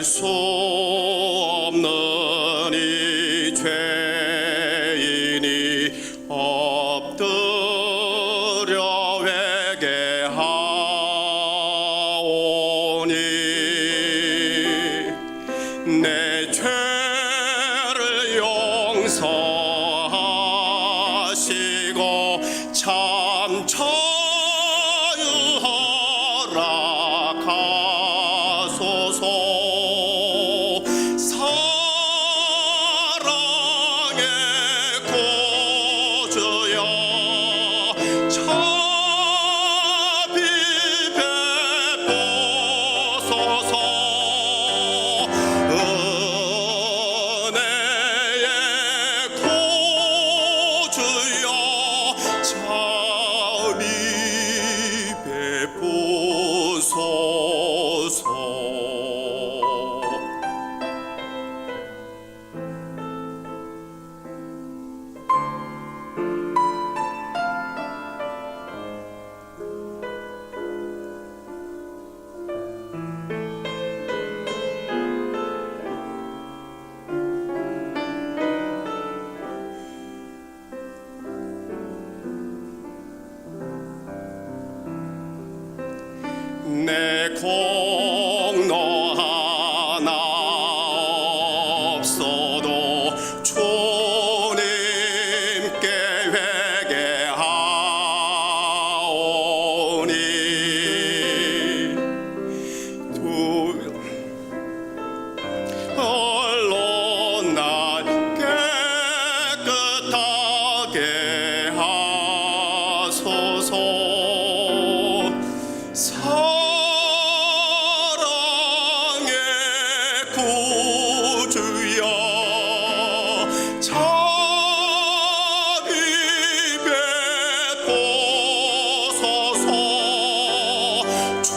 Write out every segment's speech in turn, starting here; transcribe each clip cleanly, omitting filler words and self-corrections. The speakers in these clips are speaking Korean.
수 없는 이 죄인이 엎드려 회개하오니 내 죄를 용서하시고 참 허락하소서. 사랑의 구주여 자비 베푸소서. 은혜의 구주여 자비 베푸소서. 내 공로 하나 없어도 주님께 회개하오니 홀로 날 깨끗하게 하소서. 사랑의 구주여 자비 베푸소서. 주님의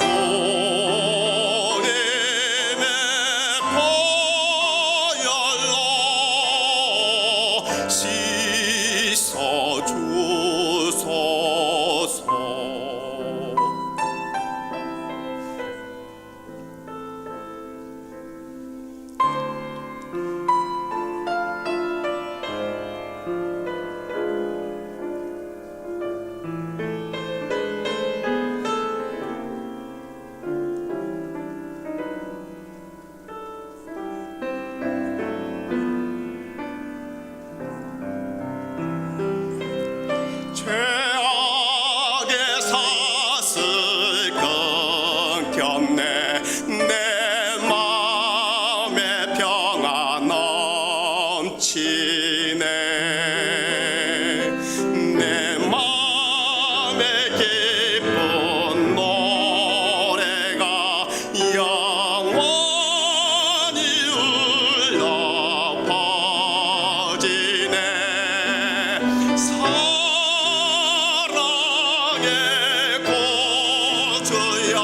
보혈로 씻어주소서. 죄악의 사슬 끊겼네. 내 맘에 평안 넘치네. 내 맘에 기쁜 노래가 영원히 울려 퍼지네. 사랑의 구주여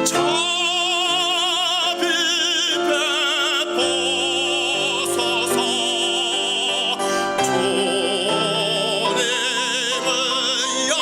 자비 베푸소서. 주님을 영원히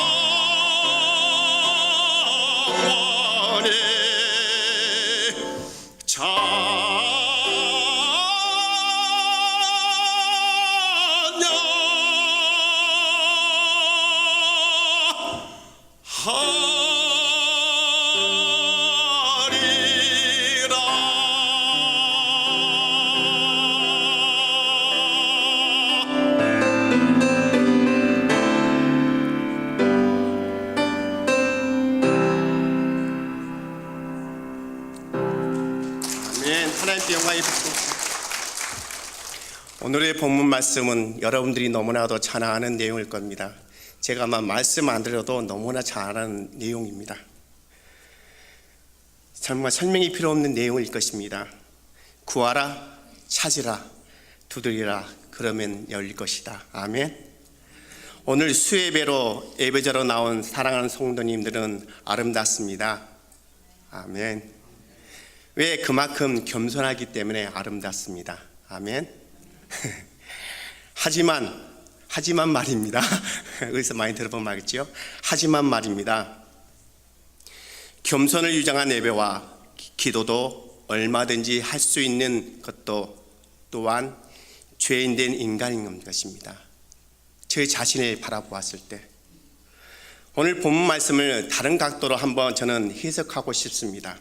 아멘. 하나님께 영광이 있습니다. 오늘의 본문 말씀은 여러분들이 너무나도 잘 아는 내용일 겁니다. 제가 아마 말씀 안 드려도 너무나 잘 아는 내용입니다. 정말 설명이 필요 없는 내용일 것입니다. 구하라, 찾으라, 두드리라, 그러면 열릴 것이다. 아멘. 오늘 수예배로 예배자로 나온 사랑하는 성도님들은 아름답습니다. 아멘. 왜? 그만큼 겸손하기 때문에 아름답습니다. 아멘. 하지만 말입니다. 여기서 많이 들어본 말이죠. 하지만 말입니다. 겸손을 유장한 예배와 기도도 얼마든지 할 수 있는 것도 또한 죄인된 인간인 것입니다. 제 자신을 바라보았을 때 오늘 본문 말씀을 다른 각도로 한번 저는 해석하고 싶습니다.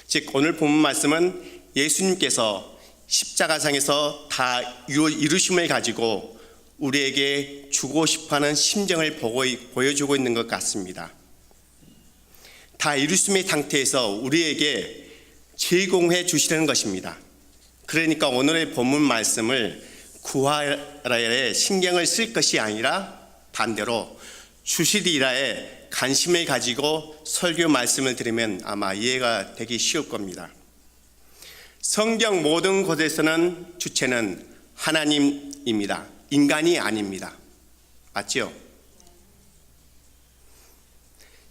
즉 오늘 본문 말씀은 예수님께서 십자가상에서 다 이루심을 가지고 우리에게 주고 싶어하는 심정을 보여주고 있는 것 같습니다. 다 이루심의 상태에서 우리에게 제공해 주시는 것입니다. 그러니까 오늘의 본문 말씀을 구하라에 신경을 쓸 것이 아니라 반대로 주시리라에 관심을 가지고 설교 말씀을 들으면 아마 이해가 되기 쉬울 겁니다. 성경 모든 곳에서는 주체는 하나님입니다. 인간이 아닙니다. 맞죠?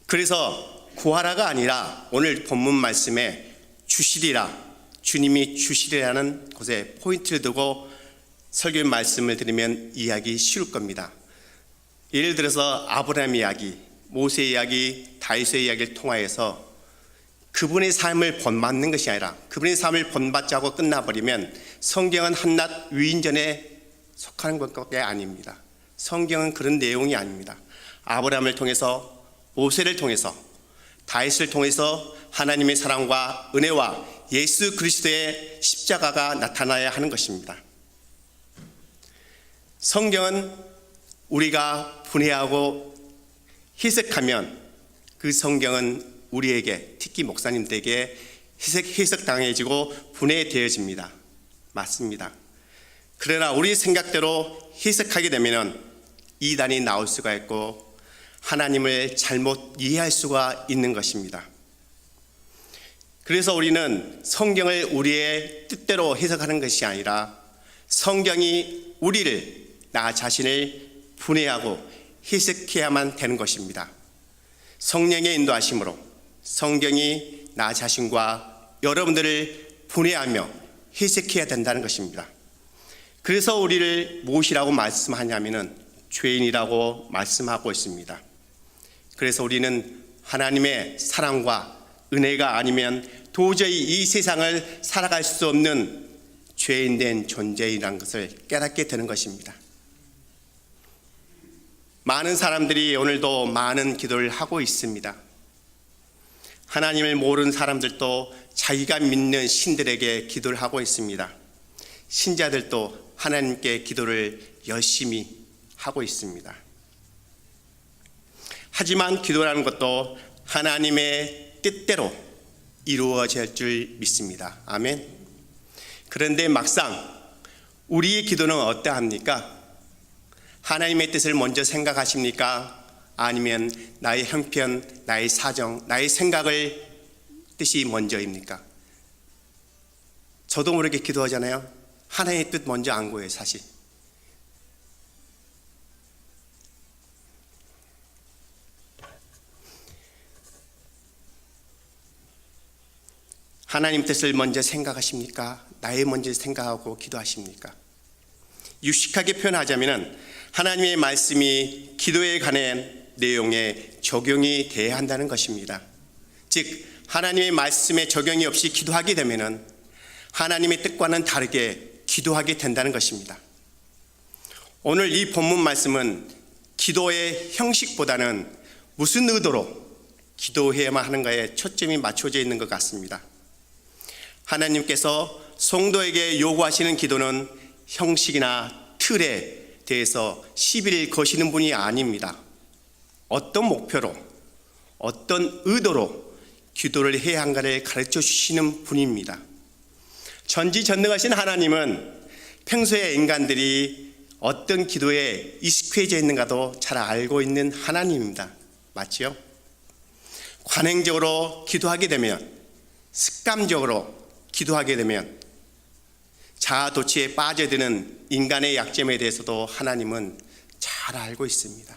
그래서 구하라가 아니라 오늘 본문 말씀에 주시리라, 주님이 주시리라는 곳에 포인트를 두고 설교 말씀을 들으면 이해하기 쉬울 겁니다. 예를 들어서 아브라함 이야기, 모세 이야기, 다윗의 이야기를 통하여서 그분의 삶을 본받는 것이 아니라 그분의 삶을 본받지 하고 끝나버리면 성경은 한낱 위인전에 속하는 것밖에 아닙니다. 성경은 그런 내용이 아닙니다. 아브라함을 통해서, 모세를 통해서, 다윗을 통해서 하나님의 사랑과 은혜와 예수 그리스도의 십자가가 나타나야 하는 것입니다. 성경은 우리가 분해하고 해석하면 그 성경은 우리에게, 특히 목사님들에게 해석당해지고 분해되어집니다. 맞습니다. 그러나 우리 생각대로 해석하게 되면 이단이 나올 수가 있고 하나님을 잘못 이해할 수가 있는 것입니다. 그래서 우리는 성경을 우리의 뜻대로 해석하는 것이 아니라 성경이 우리를, 나 자신을 분해하고 해석해야만 되는 것입니다. 성령의 인도하심으로 성경이 나 자신과 여러분들을 분해하며 해석해야 된다는 것입니다. 그래서 우리를 무엇이라고 말씀하냐면은 죄인이라고 말씀하고 있습니다. 그래서 우리는 하나님의 사랑과 은혜가 아니면 도저히 이 세상을 살아갈 수 없는 죄인된 존재이라는 것을 깨닫게 되는 것입니다. 많은 사람들이 오늘도 많은 기도를 하고 있습니다. 하나님을 모르는 사람들도 자기가 믿는 신들에게 기도를 하고 있습니다. 신자들도 하나님께 기도를 열심히 하고 있습니다. 하지만 기도라는 것도 하나님의 뜻대로 이루어질 줄 믿습니다. 아멘. 그런데 막상 우리의 기도는 어떠합니까? 하나님의 뜻을 먼저 생각하십니까? 아니면 나의 형편, 나의 사정, 나의 생각을 뜻이 먼저입니까? 저도 모르게 기도하잖아요. 하나님의 뜻 먼저 안 구해요, 사실. 하나님 뜻을 먼저 생각하십니까? 나의 먼저 생각하고 기도하십니까? 유식하게 표현하자면 하나님의 말씀이 기도에 관한 내용에 적용이 돼야 한다는 것입니다. 즉 하나님의 말씀에 적용이 없이 기도하게 되면 하나님의 뜻과는 다르게 기도하게 된다는 것입니다. 오늘 이 본문 말씀은 기도의 형식보다는 무슨 의도로 기도해야만 하는가에 초점이 맞춰져 있는 것 같습니다. 하나님께서 성도에게 요구하시는 기도는 형식이나 틀에 대해서 시비를 거시는 분이 아닙니다. 어떤 목표로, 어떤 의도로 기도를 해야 한가를 가르쳐 주시는 분입니다. 전지전능하신 하나님은 평소에 인간들이 어떤 기도에 익숙해져 있는가도 잘 알고 있는 하나님입니다. 맞지요? 관행적으로 기도하게 되면, 습관적으로 기도하게 되면 자아도취에 빠져드는 인간의 약점에 대해서도 하나님은 잘 알고 있습니다.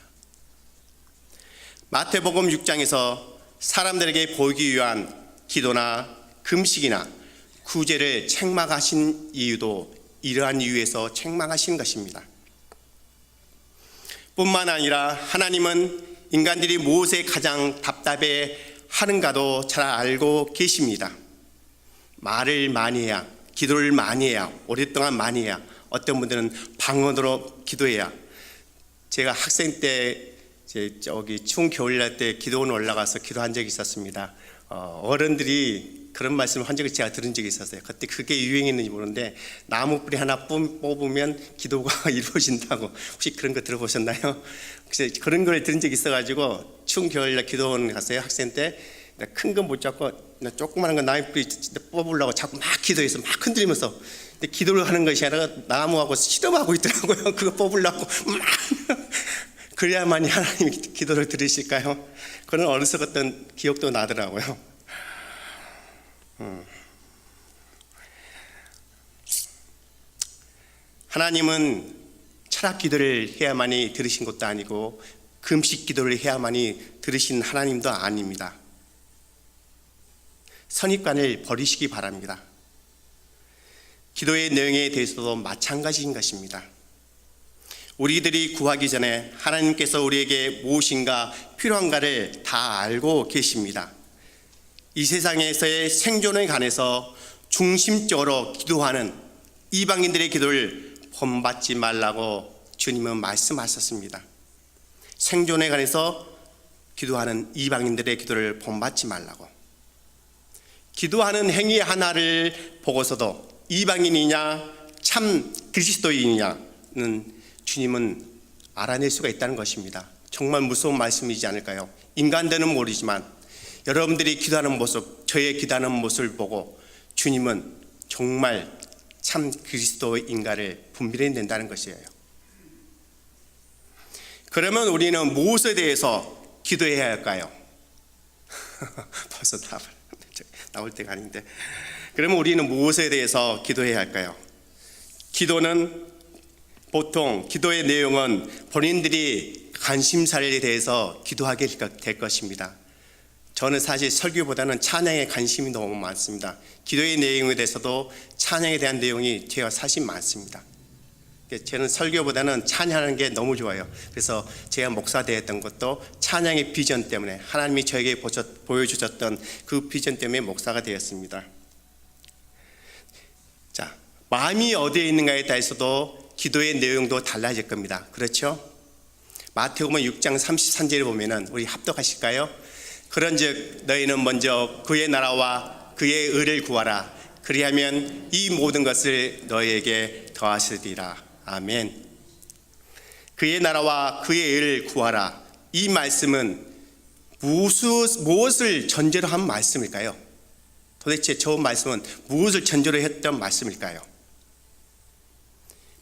마태복음 6장에서 사람들에게 보이기 위한 기도나 금식이나 구제를 책망하신 이유도 이러한 이유에서 책망하신 것입니다. 뿐만 아니라 하나님은 인간들이 무엇에 가장 답답해 하는가도 잘 알고 계십니다. 말을 많이 해야, 기도를 많이 해야, 오랫동안 많이 해야, 어떤 분들은 방언으로 기도해야. 제가 학생 때 저기 추운 겨울날 때 기도원 올라가서 기도한 적이 있었습니다. 어른들이 그런 말씀을 한 적을 제가 들은 적이 있었어요. 그때 그게 유행했는지 모르는데 나무 뿌리 하나 뽑으면 기도가 이루어진다고. 혹시 그런 거 들어보셨나요? 혹시 그런 걸 들은 적이 있어가지고 추운 겨울날 기도원 갔어요. 학생 때 큰 건 못 잡고 조그마한 거 나무 뿌리 뽑으려고 자꾸 막 기도해서 막 흔들리면서, 근데 기도를 하는 것이 아니라 나무하고 실험하고 있더라고요. 그거 뽑으려고 막. 그래야만이 하나님이 기도를 들으실까요? 그런 어리석 어떤 기억도 나더라고요. 하나님은 철학 기도를 해야만이 들으신 것도 아니고 금식 기도를 해야만이 들으신 하나님도 아닙니다. 선입관을 버리시기 바랍니다. 기도의 내용에 대해서도 마찬가지인 것입니다. 우리들이 구하기 전에 하나님께서 우리에게 무엇인가 필요한가를 다 알고 계십니다. 이 세상에서의 생존에 관해서 중심적으로 기도하는 이방인들의 기도를 본받지 말라고 주님은 말씀하셨습니다. 생존에 관해서 기도하는 이방인들의 기도를 본받지 말라고. 기도하는 행위 하나를 보고서도 이방인이냐 참 그리스도인이냐는 주님은 알아낼 수가 있다는 것입니다. 정말 무서운 말씀이지 않을까요? 인간들은 모르지만 여러분들이 기도하는 모습, 저의 기도하는 모습을 보고 주님은 정말 참 그리스도인가를 분별해 낸다는 것이에요. 그러면 우리는 무엇에 대해서 기도해야 할까요? 벌써 나올 때가 아닌데. 그러면 우리는 무엇에 대해서 기도해야 할까요? 기도는 보통 기도의 내용은 본인들이 관심사에 대해서 기도하게 될 것입니다. 저는 사실 설교보다는 찬양에 관심이 너무 많습니다. 기도의 내용에 대해서도 찬양에 대한 내용이 제가 사실 많습니다. 저는 설교보다는 찬양하는 게 너무 좋아요. 그래서 제가 목사 되었던 것도 찬양의 비전 때문에, 하나님이 저에게 보여주셨던 그 비전 때문에 목사가 되었습니다. 자, 마음이 어디에 있는가에 따라서도 기도의 내용도 달라질 겁니다. 그렇죠? 마태복음 6장 33절에 보면은, 우리 합독하실까요? 그런즉 너희는 먼저 그의 나라와 그의 의를 구하라. 그리하면 이 모든 것을 너희에게 더하시리라. 아멘. 그의 나라와 그의 의를 구하라. 이 말씀은 무엇을 전제로 한 말씀일까요? 도대체 저 말씀은 무엇을 전제로 했던 말씀일까요?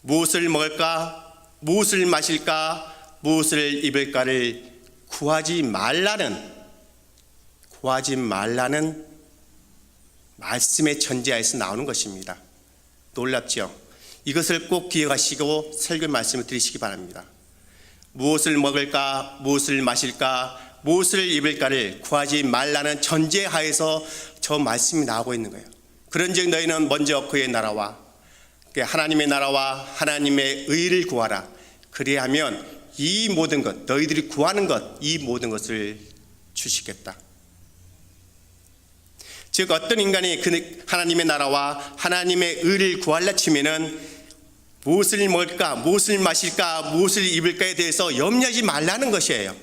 무엇을 먹을까? 무엇을 마실까? 무엇을 입을까를 구하지 말라는 말씀의 전제하에서 나오는 것입니다. 놀랍죠? 이것을 꼭 기억하시고 설교 말씀을 들으시기 바랍니다. 무엇을 먹을까? 무엇을 마실까? 무엇을 입을까를 구하지 말라는 전제하에서 저 말씀이 나오고 있는 거예요. 그런즉 너희는 먼저 그의 나라와, 하나님의 나라와 하나님의 의를 구하라. 그리하면 이 모든 것, 너희들이 구하는 것, 이 모든 것을 주시겠다. 즉 어떤 인간이 그 하나님의 나라와 하나님의 의를 구하려 치면은 무엇을 먹을까, 무엇을 마실까, 무엇을 입을까에 대해서 염려하지 말라는 것이에요.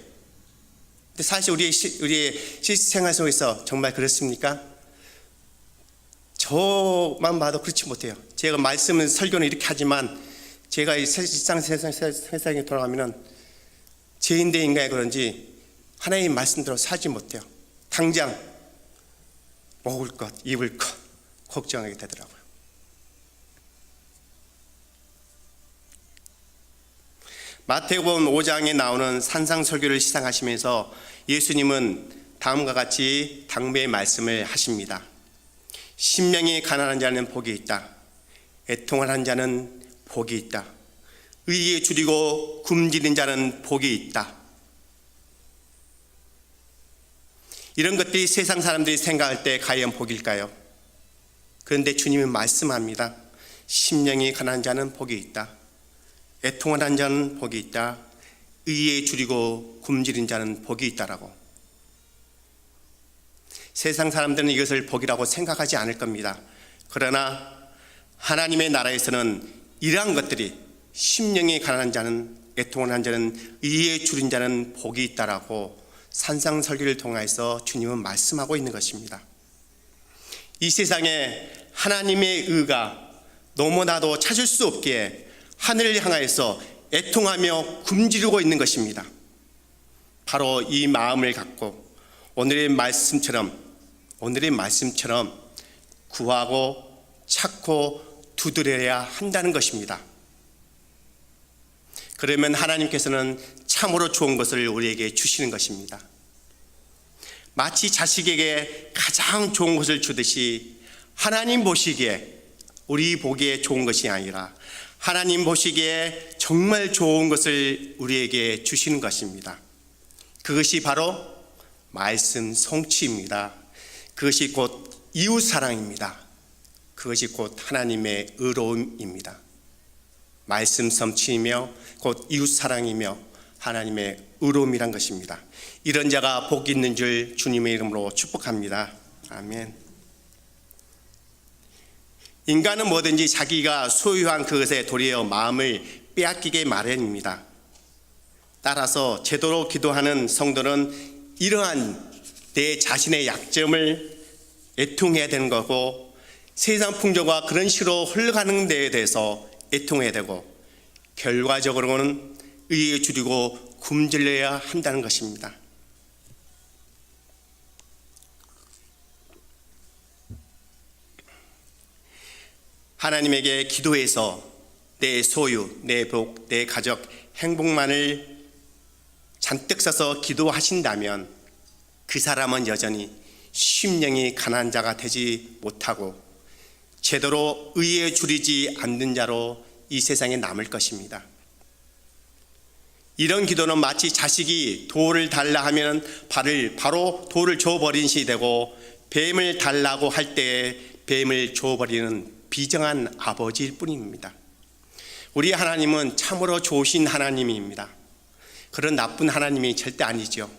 근데 사실 우리의 실생활 속에서 정말 그렇습니까? 저만 봐도 그렇지 못해요. 제가 말씀은 설교는 이렇게 하지만 제가 이 세상에 돌아가면은 죄인대인가에 그런지 하나님의 말씀대로 살지 못해요. 당장 먹을 것, 입을 것 걱정하게 되더라고요. 마태복음 5장에 나오는 산상설교를 시작하시면서 예수님은 다음과 같이 당부의 말씀을 하십니다. 심령이 가난한 자는 복이 있다. 애통하는 자는 복이 있다. 의에 줄이고 굶주린 자는 복이 있다. 이런 것들이 세상 사람들이 생각할 때 과연 복일까요? 그런데 주님은 말씀합니다. 심령이 가난한 자는 복이 있다. 애통하는 자는 복이 있다. 의에 줄이고 굶주린 자는 복이 있다라고. 세상 사람들은 이것을 복이라고 생각하지 않을 겁니다. 그러나 하나님의 나라에서는 이러한 것들이 심령이 가난한 자는, 애통을 한 자는, 의에 줄인 자는 복이 있다라고 산상설교를 통해서 주님은 말씀하고 있는 것입니다. 이 세상에 하나님의 의가 너무나도 찾을 수 없기에 하늘을 향하여서 애통하며 굶주리고 있는 것입니다. 바로 이 마음을 갖고 오늘의 말씀처럼 구하고 찾고 두드려야 한다는 것입니다. 그러면 하나님께서는 참으로 좋은 것을 우리에게 주시는 것입니다. 마치 자식에게 가장 좋은 것을 주듯이 하나님 보시기에, 우리 보기에 좋은 것이 아니라 하나님 보시기에 정말 좋은 것을 우리에게 주시는 것입니다. 그것이 바로 말씀 성취입니다. 그것이 곧 이웃 사랑입니다. 그것이 곧 하나님의 의로움입니다. 말씀 성취이며 곧 이웃 사랑이며 하나님의 의로움이란 것입니다. 이런 자가 복이 있는 줄 주님의 이름으로 축복합니다. 아멘. 인간은 뭐든지 자기가 소유한 그것에 도리어 마음을 빼앗기게 마련입니다. 따라서 제대로 기도하는 성도는 이러한 내 자신의 약점을 애통해야 되는 거고, 세상 풍조가 그런 식으로 흘러가는 데에 대해서 애통해야 되고, 결과적으로는 의에 줄이고 굶주려야 한다는 것입니다. 하나님에게 기도해서 내 소유, 내 복, 내 가족, 행복만을 잔뜩 써서 기도하신다면 그 사람은 여전히 심령이 가난한 자가 되지 못하고 제대로 의에 줄이지 않는 자로 이 세상에 남을 것입니다. 이런 기도는 마치 자식이 돌을 달라 하면 바로 돌을 줘버린 시 되고, 뱀을 달라고 할 때에 뱀을 줘버리는 비정한 아버지일 뿐입니다. 우리 하나님은 참으로 좋으신 하나님입니다. 그런 나쁜 하나님이 절대 아니죠.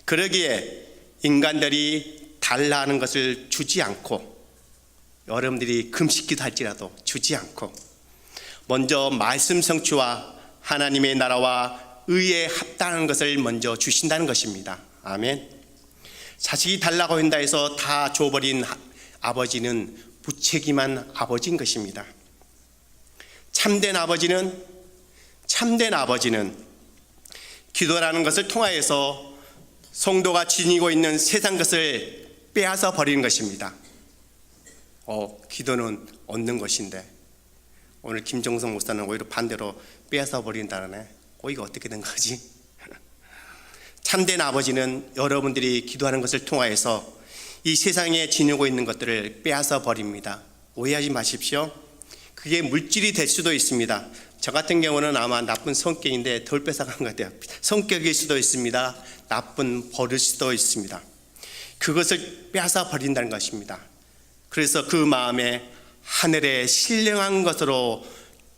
그러기에 인간들이 달라 하는 것을 주지 않고, 여러분들이 금식기도 할지라도 주지 않고, 먼저 말씀 성취와 하나님의 나라와 의에 합당한 것을 먼저 주신다는 것입니다. 아멘. 자식이 달라고 한다 해서 다 줘버린 아버지는 무책임한 아버지인 것입니다. 참된 아버지는 기도라는 것을 통하여서 성도가 지니고 있는 세상 것을 빼앗아 버리는 것입니다. 기도는 얻는 것인데 오늘 김정성 목사는 오히려 반대로 빼앗아 버린다네. 이거 어떻게 된 거지? 참된 아버지는 여러분들이 기도하는 것을 통하여서 이 세상에 지니고 있는 것들을 빼앗아 버립니다. 오해하지 마십시오. 그게 물질이 될 수도 있습니다. 저 같은 경우는 아마 나쁜 성격인데 덜 뺏어간 것 같아요. 성격일 수도 있습니다. 나쁜 버릇일 수도 있습니다. 그것을 빼앗아 버린다는 것입니다. 그래서 그 마음에 하늘에 신령한 것으로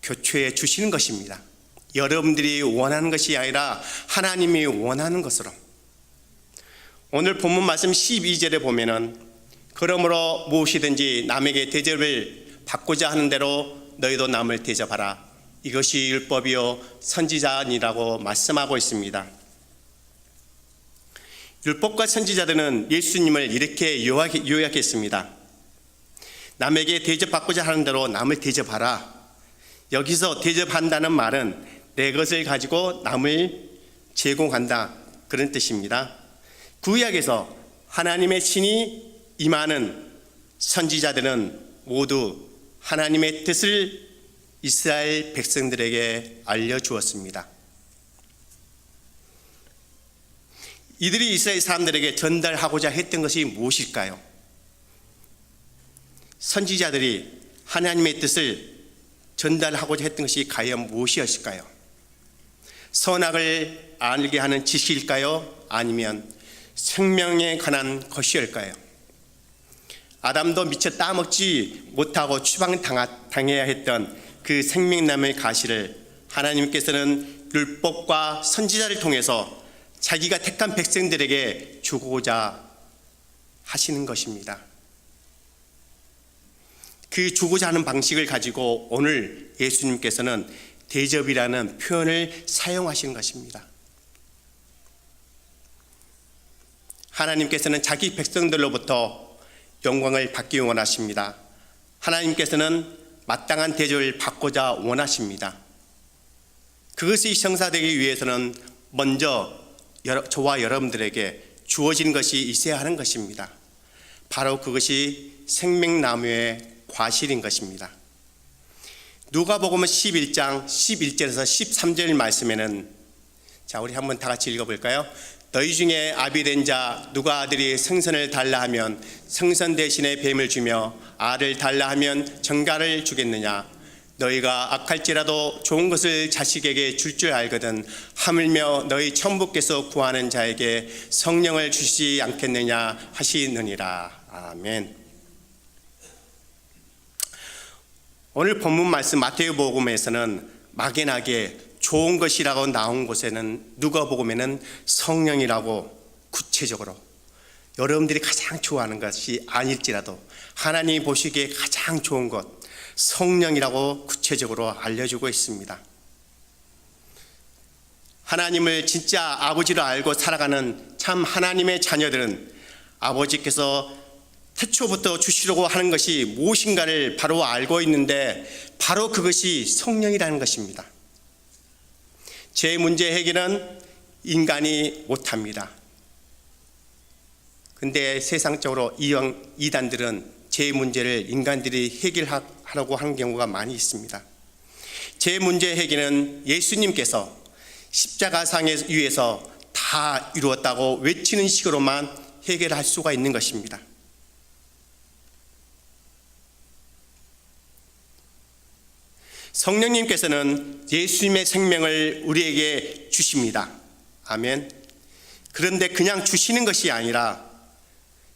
교체해 주시는 것입니다. 여러분들이 원하는 것이 아니라 하나님이 원하는 것으로. 오늘 본문 말씀 12절에 보면은, 그러므로 무엇이든지 남에게 대접을 받고자 하는 대로 너희도 남을 대접하라. 이것이 율법이요 선지자니라고 말씀하고 있습니다. 율법과 선지자들은 예수님을 이렇게 요약했습니다. 남에게 대접받고자 하는 대로 남을 대접하라. 여기서 대접한다는 말은 내 것을 가지고 남을 제공한다, 그런 뜻입니다. 구약에서 하나님의 신이 임하는 선지자들은 모두 하나님의 뜻을 이스라엘 백성들에게 알려주었습니다. 이들이 이스라엘 사람들에게 전달하고자 했던 것이 무엇일까요? 선지자들이 하나님의 뜻을 전달하고자 했던 것이 과연 무엇이었을까요? 선악을 알게 하는 지식일까요? 아니면 생명에 관한 것이었을까요? 아담도 미처 따먹지 못하고 추방당해야 했던 그 생명나무의 가시를 하나님께서는 율법과 선지자를 통해서 자기가 택한 백성들에게 주고자 하시는 것입니다. 그 주고자 하는 방식을 가지고 오늘 예수님께서는 대접이라는 표현을 사용하신 것입니다. 하나님께서는 자기 백성들로부터 영광을 받기 원하십니다. 하나님께서는 마땅한 대접을 받고자 원하십니다. 그것이 성사되기 위해서는 먼저 저와 여러분들에게 주어진 것이 있어야 하는 것입니다. 바로 그것이 생명나무의 과실인 것입니다. 누가복음 11장 11절에서 13절 말씀에는, 자, 우리 한번 다 같이 읽어볼까요? 너희 중에 아비된 자 누가 아들이 생선을 달라 하면 생선 대신에 뱀을 주며 알을 달라 하면 정갈을 주겠느냐? 너희가 악할지라도 좋은 것을 자식에게 줄 줄 알거든 하물며 너희 천부께서 구하는 자에게 성령을 주시지 않겠느냐 하시느니라. 아멘. 오늘 본문 말씀 마태복음에서는 막연하게 좋은 것이라고 나온 곳에는 누가복음에는 성령이라고 구체적으로 여러분들이 가장 좋아하는 것이 아닐지라도 하나님이 보시기에 가장 좋은 것 성령이라고 구체적으로 알려주고 있습니다. 하나님을 진짜 아버지로 알고 살아가는 참 하나님의 자녀들은 아버지께서 태초부터 주시려고 하는 것이 무엇인가를 바로 알고 있는데 바로 그것이 성령이라는 것입니다. 제 문제 해결은 인간이 못합니다. 근데 세상적으로 이단들은 제 문제를 인간들이 해결하려고 하는 경우가 많이 있습니다. 제 문제 해결은 예수님께서 십자가상에 위에서 다 이루었다고 외치는 식으로만 해결할 수가 있는 것입니다. 성령님께서는 예수님의 생명을 우리에게 주십니다. 아멘. 그런데 그냥 주시는 것이 아니라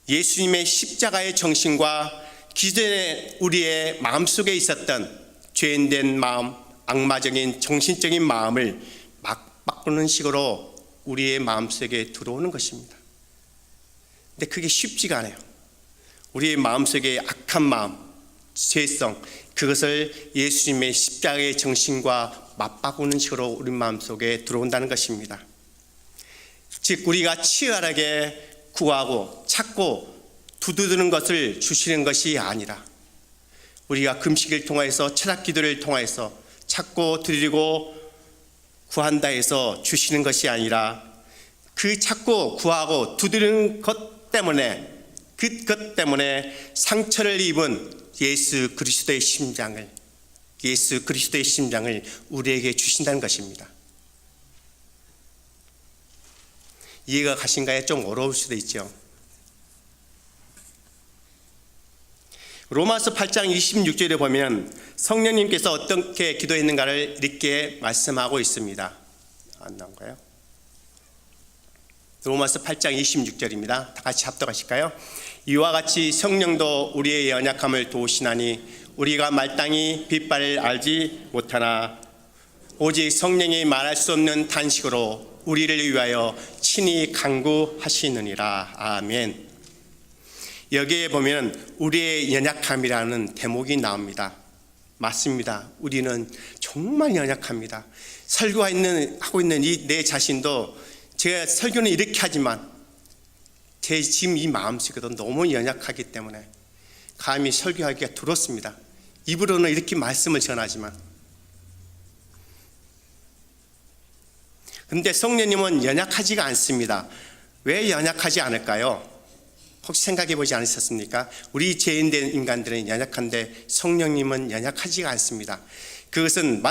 예수님의 십자가의 정신과 기존에 우리의 마음속에 있었던 죄인된 마음, 악마적인 정신적인 마음을 막 바꾸는 식으로 우리의 마음속에 들어오는 것입니다. 근데 그게 쉽지가 않아요. 우리의 마음속에 악한 마음, 죄성, 그것을 예수님의 십자가의 정신과 맞바꾸는 식으로 우리 마음속에 들어온다는 것입니다. 즉 우리가 치열하게 구하고 찾고 두드리는 것을 주시는 것이 아니라 우리가 금식을 통해서 철학 기도를 통해서 찾고 드리고 구한다 해서 주시는 것이 아니라 그 찾고 구하고 두드리는 것 때문에 그것 때문에 상처를 입은 예수 그리스도의 심장을 우리에게 주신다는 것입니다. 이해가 가신가요? 좀 어려울 수도 있죠. 로마서 8장 26절에 보면 성령님께서 어떻게 기도했는가를 이렇게 말씀하고 있습니다. 안 나온가요? 로마서 8장 26절입니다. 다 같이 합독하실까요? 이와 같이 성령도 우리의 연약함을 도우시나니 우리가 마땅히 빛발을 알지 못하나 오직 성령이 말할 수 없는 탄식으로 우리를 위하여 친히 간구하시느니라. 아멘. 여기에 보면 우리의 연약함이라는 대목이 나옵니다. 맞습니다. 우리는 정말 연약합니다. 하고 있는 이 내 자신도 제가 설교는 이렇게 하지만 제 지금 이 마음속에도 너무 연약하기 때문에 감히 설교하기가 두렵습니다. 입으로는 이렇게 말씀을 전하지만 근데 성령님은 연약하지가 않습니다. 왜 연약하지 않을까요? 혹시 생각해 보지 않으셨습니까? 우리 죄인된 인간들은 연약한데 성령님은 연약하지가 않습니다. 그것은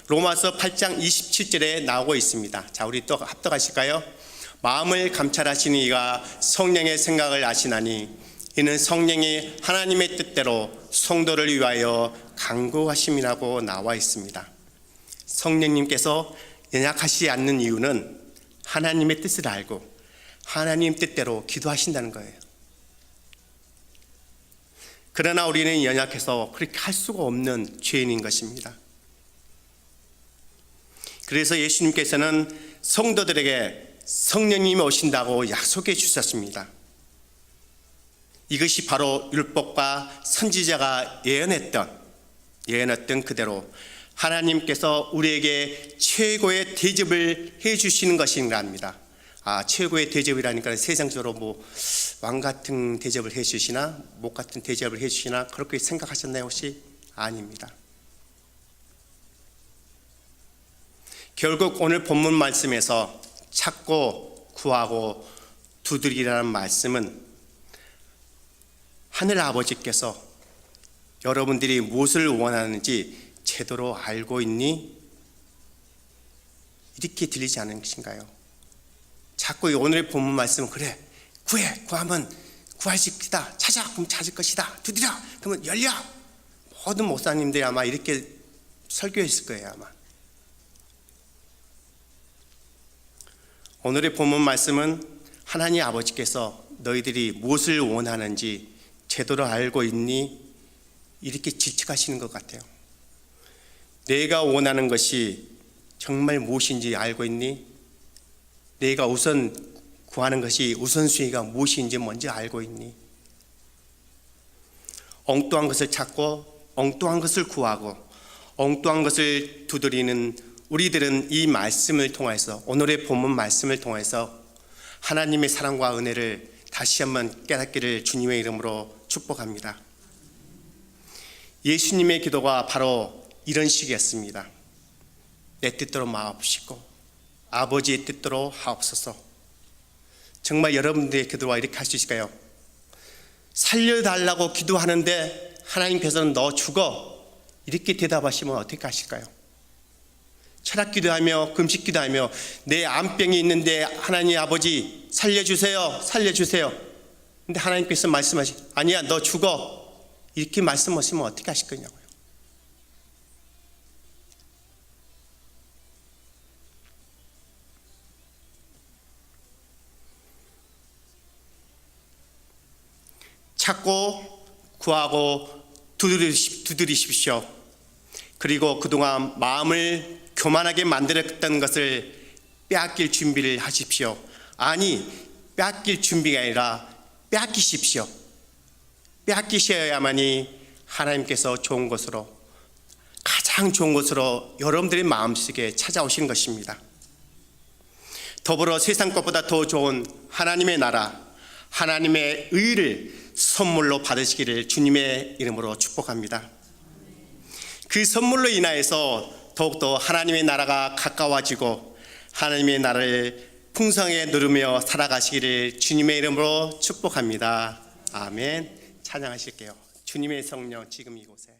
로마서 8장 27절에 나오고 있습니다. 자, 우리 또 합독하실까요? 마음을 감찰하시는 이가 성령의 생각을 아시나니 이는 성령이 하나님의 뜻대로 성도를 위하여 간구하심이라고 나와 있습니다. 성령님께서 연약하지 않는 이유는 하나님의 뜻을 알고 하나님 뜻대로 기도하신다는 거예요. 그러나 우리는 연약해서 그렇게 할 수가 없는 죄인인 것입니다. 그래서 예수님께서는 성도들에게 성령님이 오신다고 약속해 주셨습니다. 이것이 바로 율법과 선지자가 예언했던 그대로 하나님께서 우리에게 최고의 대접을 해주시는 것인가 합니다. 최고의 대접이라니까 세상적으로 왕 같은 대접을 해주시나 목 같은 대접을 해주시나 그렇게 생각하셨나요 혹시? 아닙니다. 결국 오늘 본문 말씀에서 찾고 구하고 두드리라는 말씀은 하늘 아버지께서 여러분들이 무엇을 원하는지 제대로 알고 있니? 이렇게 들리지 않은 것인가요? 자꾸 오늘의 본문 말씀은 그래 구하면 구할 수 있다, 찾아 그럼 찾을 것이다, 두드려 그러면 열려. 모든 목사님들이 아마 이렇게 설교했을 거예요. 아마 오늘의 본문 말씀은 하나님 아버지께서 너희들이 무엇을 원하는지 제대로 알고 있니? 이렇게 질책하시는 것 같아요. 내가 원하는 것이 정말 무엇인지 알고 있니? 내가 우선 구하는 것이 우선순위가 무엇인지 먼저 알고 있니? 엉뚱한 것을 찾고 엉뚱한 것을 구하고 엉뚱한 것을 두드리는 우리들은 이 말씀을 통해서 오늘의 본문 말씀을 통해서 하나님의 사랑과 은혜를 다시 한번 깨닫기를 주님의 이름으로 축복합니다. 예수님의 기도가 바로 이런 식이었습니다. 내 뜻대로 마옵시고 아버지의 뜻대로 하옵소서. 정말 여러분들의 기도가 이렇게 할 수 있을까요? 살려달라고 기도하는데 하나님께서는 너 죽어 이렇게 대답하시면 어떻게 하실까요? 철학 기도하며 금식 기도하며 내 암병이 있는데 하나님 아버지 살려주세요 근데 하나님께서 말씀하시 아니야 너 죽어 이렇게 말씀하시면 어떻게 하실 거냐고요. 찾고 구하고 두드리십시오. 그리고 그동안 마음을 교만하게 만들었던 것을 빼앗길 준비를 하십시오. 아니 빼앗길 준비가 아니라 빼앗기십시오. 빼앗기셔야만이 하나님께서 좋은 것으로 가장 좋은 것으로 여러분들의 마음속에 찾아오시는 것입니다. 더불어 세상 것보다 더 좋은 하나님의 나라 하나님의 의를 선물로 받으시기를 주님의 이름으로 축복합니다. 그 선물로 인하여서 더욱더 하나님의 나라가 가까워지고 하나님의 나라를 풍성하게 누리며 살아가시기를 주님의 이름으로 축복합니다. 아멘. 찬양하실게요. 주님의 성령 지금 이곳에